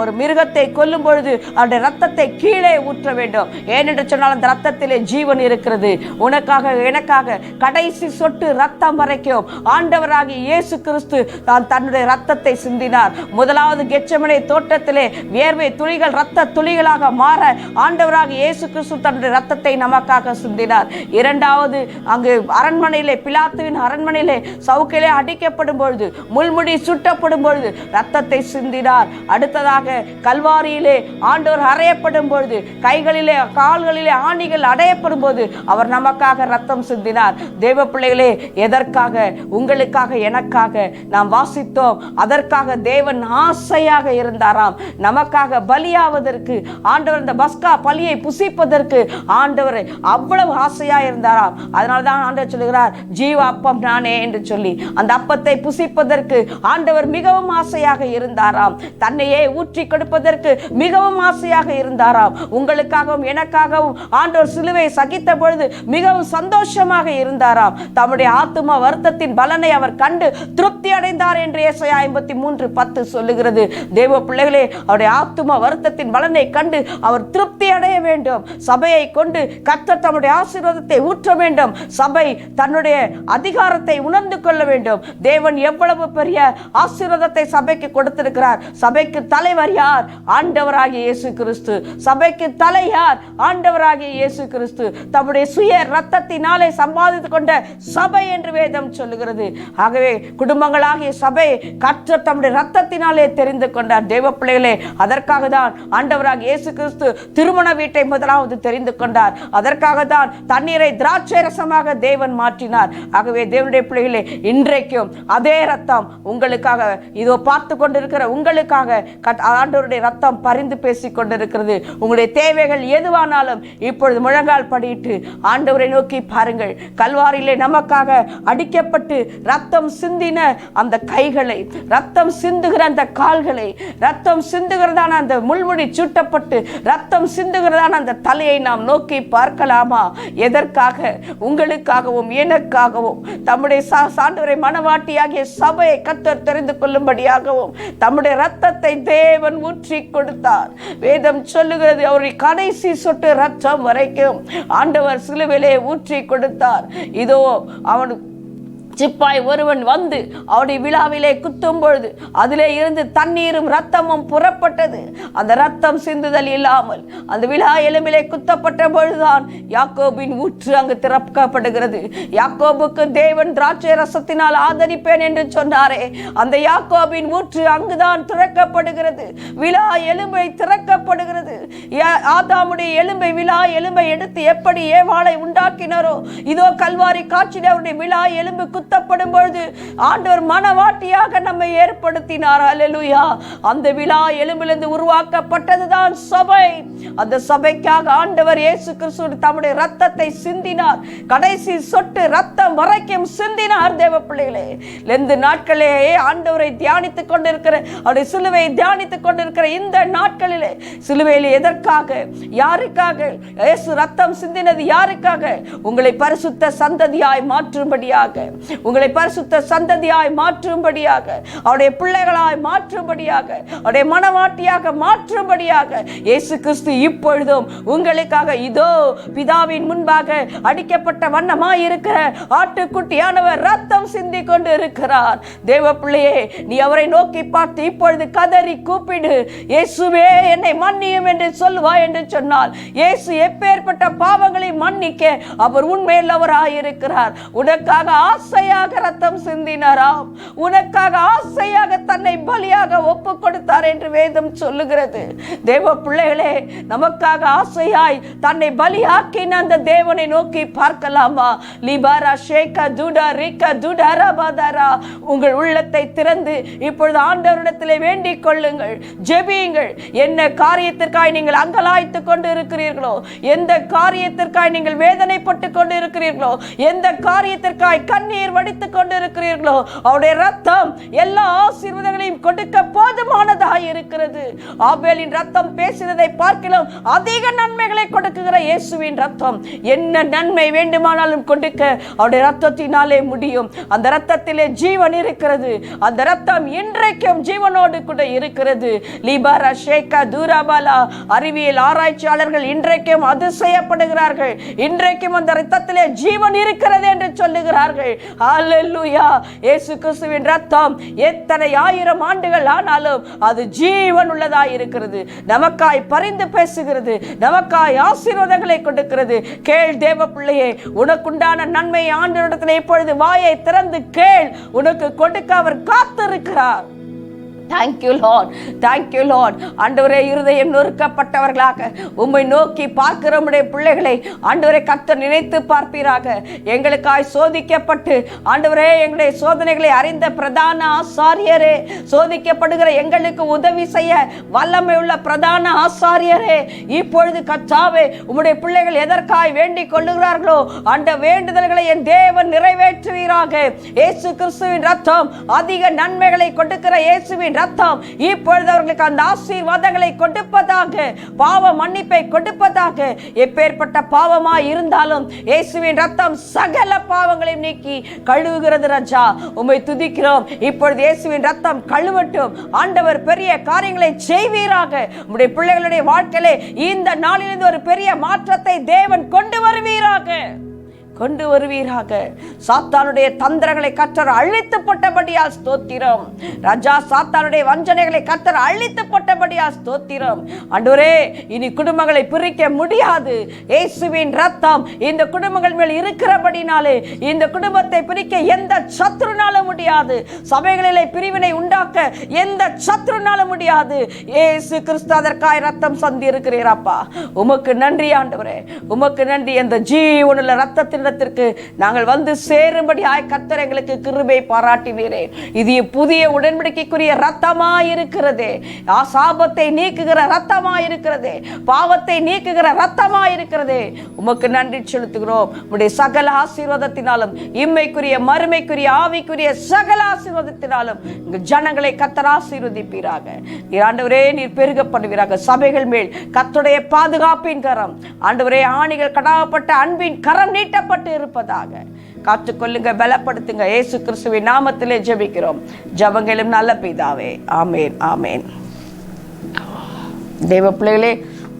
ஒரு மிருகத்தை கொல்லும் பொழுது அந்த ரத்தத்தை கீழே ஊற்ற வேண்டும். ஏனென்று சொன்னால் அந்த ரத்தத்திலே ஜீவன் இருக்கிறது. உனக்காக எனக்காக கடைசி சொட்டு ரத்தம் வரைக்கும் ஆண்டவராகிய இயேசு கிறிஸ்து தான் தன்னுடைய ரத்தத்தை சிந்தினார். முதலாவது கெத்செமனே தோட்டத்திலே வியர்வை துளிகள் ரத்த துளிகளாக மாற ஆண்டவராகிய இயேசு கிறிஸ்து தன்னுடைய ரத்தத்தை நமக்காக சிந்தினார். இரண்டாவது அங்கு அரண்மனையிலே, பிலாத்துவின் அரண்மனையிலே சவுக்கிலே அடிக்கப்படும் பொழுது, முள்முடி சுட்டப்படும் பொழுது ரத்தத்தை சிந்தினார். அடுத்ததாக கல்வாரியிலே ஆண்டவர் அறையப்படும் பொழுது, கைகளிலே கால்களிலே ஆணிகள் அடையப்படும் போது அவர் நமக்காக ரத்தம் சிந்தினார். தேவ பிள்ளைகளே, எதற்காக? உங்களுக்காக எனக்காக நாம் வாசித்தோம். அதற்காக தேவன் ஆசையாக இருந்தாராம். நமக்காக பலியாவதற்கு, ஆண்டவர் இந்த பஸ்கா பலியை புசிப்பதற்கு ஆண்டவர் அவ்வளவு ஆசையா இருந்தாராம். அதனால்தான் ஆண்டவர் சொல்லுகிறார், ஜீவ அப்பம் நானே என்று சொல்லி அந்த அப்பத்தை புசிப்பதற்கு ஆண்டவர் மிகவும் ஆசையாக இருந்தாராம். தன்னையே ஊற்றி கொடுப்பதற்கு மிகவும் ஆசையாக இருந்தாராம். உங்களுக்காகவும் எனக்காகவும் ஆண்டவர் சிலுவை சகித்த பொழுது மிகவும் சந்தோஷமாக இருந்தாராம். தம்முடைய ஆத்தும வருத்தத்தின் பலனை அவர் கண்டு திருப்தி அடைந்தார் என்று ஏசாயா 53:10 சொல்லுகிறது. தேவ பிள்ளைகளே, அவருடைய ஆத்தும வருத்தத்தின் பலனை கண்டு அவர் திருப்தி அடைய வேண்டும். சபையை கொண்டு கர்த்தர் தம்முடைய ஆசீர்வாதத்தை ஊற்ற வேண்டும். சபை தன்னுடைய அதிகாரத்தை உணர்ந்து கொள்ள வேண்டும். தேவன் எவ்வளவு பெரிய ஆசீர்வாதத்தை சபைக்கு கொடுத்திருக்கிறார். சபைக்கு தலைவர் யார்? ஆண்டவராகிய இயேசு கிறிஸ்து. சபைக்கு தலை யார்? ஆண்டவராகிய இயேசு கிறிஸ்து. தம்முடைய சுய ரத்தத்தினாலே சம்பாதித்துக் கொண்ட சபை என்று வேதம் சொல்லுகிறது. ஆகவே குடும்பங்களாகிய சபை கர்த்தர் தம்முடைய ரத்தத்தினாலே தெரிந்து கொண்டார். தேவ பிள்ளைகளே, அதற்காக தான் ஆண்டவராகிய இயேசு கிறிஸ்து திருமண வீட்டை முதலாவது தெரிந்து கொண்டார். அதற்காக தான் தண்ணீரை திராட்சை ரசமாக தேவன் மாற்றினார். ஆகவே தேவனுடைய பிள்ளைகளே, இன்றைக்கும் அதே ரத்தம் உங்களுக்காக, இதோ பார்த்து கொண்டிருக்கிற உங்களுக்காக ஆண்டவருடைய ரத்தம் பரிந்து பேசிக் கொண்டிருக்கிறது. உங்களுடைய தேவைகள் எதுவானாலும் இப்பொழுது முழங்கால் படியிட்டு ஆண்டவரை நோக்கி பாருங்கள். கல்வாரியிலே நமக்காக அடிக்கப்பட்டு ரத்தம் சிந்தின அந்த கைகளை, ரத்தம் சிந்துகிற அந்த கால்களை, ரத்தம் சிந்துகிறதான அந்த முள்முடி சூட்டப்பட்டு ரத்தம் சிந்துகிறதான அந்த தலையை நாம் நோக்கி பார்க்கலாமா? எதற்காக? உங்களுக்காகவும் எனக்காகவும், தம்முடைய சாண்டவரை மனவாட்டியாகிய சபையை கர்த்தர் தெரிந்து கொள்ளும்படியாகவும் தம்முடைய ரத்தத்தை தேவன் ஊற்றி கொடுத்தார். வேதம் சொல்லுகிறது, அவருடைய கடைசி சொட்டு ரத்தம் வரைக்கும் ஆண்டவர் சிலுவையிலே ஊற்றி கொடுத்தார். இதோ அவனுக்கு சிப்பாய் ஒருவன் வந்து அவருடைய விழாவிலே குத்தும் பொழுது அதிலே இருந்து தண்ணீரும் இரத்தமும் புறப்பட்டது. அந்த இரத்தம் சிந்துதல் இல்லாமல் அந்த விழா எலும்பிலே குத்தப்பட்ட பொழுதுதான் யாக்கோபின் ஊற்று அங்கு திறக்கப்படுகிறது. யாக்கோபுக்கு தேவன் திராட்சை ரசத்தினால் ஆதரிப்பேன் என்று சொன்னாரே, அந்த யாக்கோபின் ஊற்று அங்குதான் திறக்கப்படுகிறது. விழா எலும்பை திறக்கப்படுகிறது. ஆதாமுடைய எலும்பை விழா எலும்பை எடுத்து எப்படி ஏவாளை உண்டாக்கினாரோ, இதோ கல்வாரி காட்சியில் அவருடைய விழா எலும்பு குத்தப்படும் பொழுது ஆண்டவர் மனவாட்டியாக நம்மை ஏற்படுத்தினார். அல்லேலூயா. அந்த விழா எலும்பிலிருந்து உருவாக்கப்பட்டதுதான் சபை. அந்த சபைக்காக ஆண்டவர் இயேசு கிறிஸ்து தம்முடைய ரத்தத்தை சிந்தினார். கடைசி சொட்டு ரத்தம் வரைக்கும் சிந்தினார். தேவ பிள்ளைகளே, இந்த நாட்களே ஆண்டவரை தியானித்துக் கொண்டிருக்கிற, அவருடைய சிலுவையை தியானித்துக் கொண்டிருக்கிற இந்த நாட்களிலே சிலுவையில் எதற்காக, யாருக்காக இயேசு ரத்தம் சிந்தினது? யாருக்காக? உங்களை பரிசுத்த சந்ததியாய் மாற்றும்படியாக, உங்களை பரிசுத்த சந்ததியாய் மாற்றும்படியாக, அவருடைய பிள்ளைகளாய் மாற்றும்படியாக, அவருடைய மனவாட்டியாக மாற்றும்படியாக இயேசு கிறிஸ்து இப்பொழுதும் உங்களுக்காக இதோ பிதாவின் முன்பாக அடிக்கப்பட்ட வண்ணமாய் இருக்கிற ஆட்டுக்குட்டியானவர் ரத்தம் சிந்தி கொண்டு இருக்கிறார். தேவ பிள்ளையே, நீ அவரை நோக்கி பார்த்து இப்பொழுது கதறி கூப்பிடு, இயேசுவே என்னை மன்னியும் என்று சொல்வாய் என்று சொன்னால், இயேசு எப்பேற்பட்ட பாவங்களை மன்னிக்க அவர் உண்மையுள்ளவராய் இருக்கிறார். உனக்காக ஆசையாக ரத்தம் சிந்தினாராம், உனக்காக ஆசையாக தன்னை பலியாக ஒப்பு கொடுத்தார் என்று வேதம் சொல்லுகிறது. தேவ பிள்ளைகளே, நமக்காக ஆசையாய் தன்னை பலியாக்கின அந்த தேவனை நோக்கி பார்க்கலாமா? லிபாரா ஷேகா துடா ரிகா துடாரா பாதாரா. உங்கள் உள்ளத்தை திறந்து இப்பொழுது ஆண்டவரிடத்திலே வேண்டிக் கொள்ளுங்கள், ஜெபியுங்கள். என்ன காரியத்திற்காய் நீங்கள் அங்கலாய்த்துக் கொண்டு இருக்கிறீர்களோ, எந்த காரியத்திற்காய் நீங்கள் வேதனைப்பட்டு கொண்டு இருக்கிறீர்களோ, எந்த காரியத்திற்காய் கண்ணீர் வடித்துக் கொண்டு இருக்கிறீர்களோ, அவருடைய ரத்தம் எல்லா ஆசீர்வாதங்களையும் கொடுக்க போதுமானதாக இருக்கிறது. ஆபேலின் ரத்தம் பேசினதை பார்க்கலாம் அதிக நன்மைகளை கொடுக்குகிற இயேசுவின் ரத்தம் என்ன நன்மை வேண்டுமானாலும் கொடுக்க அவருடைய ரத்தத்தினாலே முடியும். அந்த ரத்தத்திலே ஜீவன் இருக்கிறது. அந்த ரத்தம் இன்றைக்கும் ஜீவனோடு கூட இருக்கிறது. லிபாரா ஷேகா தூராபாலா. அறிவியல் ஆராய்ச்சியாளர்கள் இன்றைக்கும் அதிசயப்படுகிறார்கள். இன்றைக்கும் அந்த ரத்தத்திலே ஜீவன் இருக்கிறது என்று சொல்லுகிறார்கள். ஹல்லேலூயா. இயேசு கிறிஸ்துவின் ரத்தம் எத்தனை ஆயிரம் ஆண்டுகள் ஆனாலும் அது ஜீவன் உள்ளதாய் இருக்கிறது. நமக்காய் பரிந்து பேசுகிறது, நமக்காய் ஆசீர்வாதங்களை கொடுக்கிறது. கேள் தேவ பிள்ளையே, உனக்குண்டான நன்மை ஆண்டவரிடத்தில் இப்பொழுது வாயை திறந்து கேள். உனக்கு கொடுக்க அவர் காத்திருக்கிறார். Thank you Lord, thank you Lord. ஆண்டவரே, இருதயம் நொறுக்கப்பட்டவர்களாக உம்மை நோக்கி பார்க்கிற உம்முடைய பிள்ளைகளை ஆண்டவரே கர்த்தர் நினைத்து பார்ப்பீராக. எங்களுக்காய் சோதிக்கப்பட்டு ஆண்டவரே எங்களுடைய சோதனைகளை அறிந்த பிரதான ஆசாரியரே, சோதிக்கப்படுகிற எங்களுக்கு உதவி செய்ய வல்லமை உள்ள பிரதான ஆசாரியரே, இப்பொழுது கர்த்தாவே உம்முடைய பிள்ளைகள் எதற்காய் வேண்டிக் கொள்ளுகிறார்களோ அந்த வேண்டுதல்களை என் தேவன் நிறைவேற்றுவீராக. இயேசு கிறிஸ்துவின் ரத்தம் அதிக நன்மைகளை கொடுக்கிற இயேசுவின் ரத்தம் இப்பொழுது அவர்களுக்கு அந்த ஆசீர்வாதங்களை கொடுப்பதாக, பாவ மன்னிப்பை கொடுப்பதாக. எப்பேற்பட்ட பாவமாய் இருந்தாலும் இயேசுவின் ரத்தம் சகல பாவங்களையும் நீக்கி கழுவுகிறது. ராஜா, உம்மை துதிக்கிறோம். இப்பொழுது இயேசுவின் ரத்தம் கழுவட்டும். ஆண்டவர் பெரிய காரியங்களை செய்வீராக. உம்முடைய பிள்ளைகளுடைய வாழ்க்கையிலே இந்த நாளிலிருந்து ஒரு பெரிய மாற்றத்தை தேவன் கொண்டு வருவீராக. சாத்தானுடைய தந்திரங்களை கர்த்தர் அழித்து போட்டபடியால் ஸ்தோத்திரம். ராஜா, சாத்தானுடைய வஞ்சனைகளை கர்த்தர் அழித்து போட்டபடியால் ஸ்தோத்திரம். ஆண்டவரே, இனி குடும்பங்களை பிரிக்க முடியாது. இயேசுவின் ரத்தம் இந்த குடும்பங்கள் மேல் இருக்கிறபடினாலே இந்த குடும்பத்தை பிரிக்க எந்த சத்துருனாலும் முடியாது. சபைகளிலே பிரிவினை உண்டாக்க எந்த சத்துருனாலும் முடியாது. இயேசு கிறிஸ்து அதற்காய் ரத்தம் சந்தி இருக்கிறீரப்பா. உமக்கு நன்றி ஆண்டவரே, உமக்கு நன்றி. அந்த ஜீவனுள்ள ரத்தத்தின் நாங்கள் வந்து சேரும்படி கர்த்தர் எங்களுக்கு கிருபை பாராட்டினீரே. இது புதிய உடன்படிக்கைக்குரிய ரத்தமாய் இருக்கிறதே, சாபத்தை நீக்குகிற ரத்தமாய் இருக்கிறதே, பாவத்தை நீக்குகிற ரத்தமாய் இருக்கிறதே. உமக்கு நன்றி செலுத்துகிறோம். உம்முடைய சகல ஆசீர்வாதத்தினாலும், இம்மைக்குரிய மறுமைக்குரிய ஆவிக்குரிய சகல ஆசீர்வாதத்தினாலும் ஜனங்களை கர்த்தர் ஆசீர்வதிப்பீராக. ஆண்டவரே, நீர் பெருகப்படுவீராக. சபைகள் மேல் கர்த்தருடைய பாதுகாப்பின் கரம், ஆண்டவரே, ஆணிகள் கடாவப்பட்ட அன்பின் கரம் நீட்டப்பட்டு இருப்பதாக. காத்துக்கொள்ளுங்க, பலப்படுத்துங்க. இயேசு கிறிஸ்துவின் நாமத்திலே ஜெபிக்கிறோம் ஜெபங்களும் நல்ல பிதாவே, ஆமேன், ஆமேன். தேவ பிள்ளைகளே,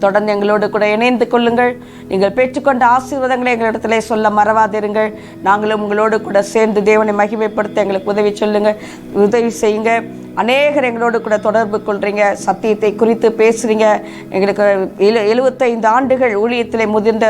தொடர்ந்து எங்களோடு கூட இணைந்து கொள்ளுங்கள். நீங்கள் பெற்றுக்கொண்ட ஆசீர்வாதங்களை எங்களிடத்திலே சொல்ல மறவாதிருங்கள். நாங்களும் உங்களோடு கூட சேர்ந்து தேவனை மகிமைப்படுத்த எங்களுக்கு உதவி செய்யுங்க. அநேகர் எங்களோடு கூட தொடர்பு கொள்கிறீங்க, சத்தியத்தை குறித்து பேசுகிறீங்க. எங்களுக்கு 75 ஆண்டுகள் ஊழியத்திலே முதிர்ந்த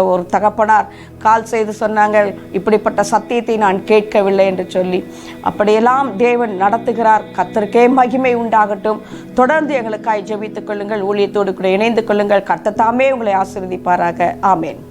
ஒரு தகப்பனார் கால் செய்து சொன்னாங்க, இப்படிப்பட்ட சத்தியத்தை நான் கேட்கவில்லை என்று சொல்லி. அப்படியெல்லாம் தேவன் நடத்துகிறார். கர்த்தருக்கே மகிமை உண்டாகட்டும். தொடர்ந்து எங்களுக்காய் ஜெபித்துக் கொள்ளுங்கள். ஊழியத்தோடு கூட இணைந்து கொள்ளுங்கள். கர்த்தர் தாமே உங்களை ஆசீர்வதிப்பாராக. ஆமேன்.